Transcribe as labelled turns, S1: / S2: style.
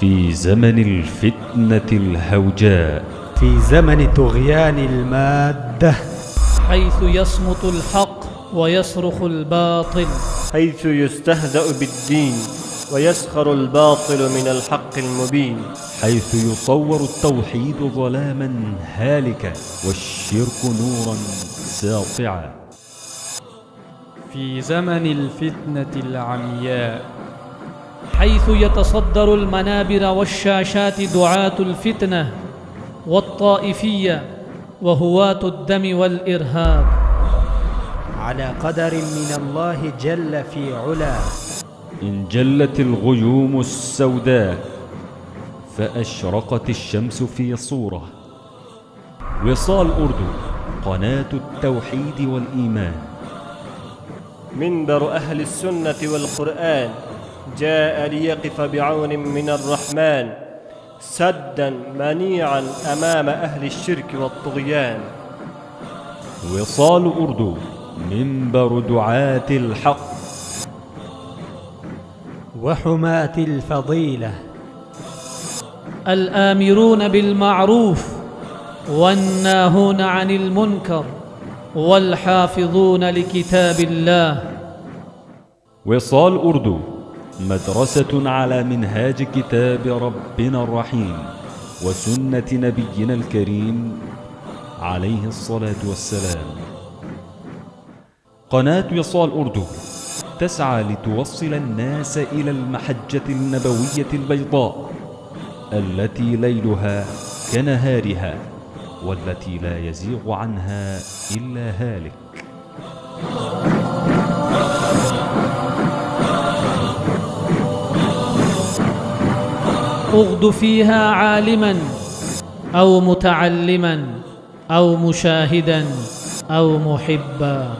S1: في زمن الفتنة الهوجاء،
S2: في زمن طغيان المادة،
S3: حيث يصمت الحق ويصرخ الباطل،
S4: حيث يستهزأ بالدين ويسخر الباطل من الحق المبين،
S1: حيث يصور التوحيد ظلاما هالكا والشرك نورا ساطعا،
S5: في زمن الفتنة العمياء،
S3: حيث يتصدر المنابر والشاشات دعاة الفتنة والطائفية وهواة الدم والإرهاب،
S2: على قدر من الله جل في علا.
S1: إن جلت الغيوم السوداء فأشرقت الشمس في صورة. وصال أردو، قناة التوحيد والإيمان.
S4: منبر أهل السنة والقرآن جاء ليقف بعون من الرحمن، سدا منيعا أمام أهل الشرك والطغيان.
S1: وصال أردو، منبر دعاة الحق
S2: وحماة الفضيلة،
S3: الآمرون بالمعروف والناهون عن المنكر والحافظون لكتاب الله.
S1: وصال أردو، مدرسة على منهاج كتاب ربنا الرحيم وسنة نبينا الكريم عليه الصلاة والسلام. قناة وصال أردو تسعى لتوصل الناس إلى المحجة النبوية البيضاء التي ليلها كنهارها، والتي لا يزيغ عنها إلا هالك.
S3: اغد فيها عالما أو متعلما أو مشاهدا أو محبا.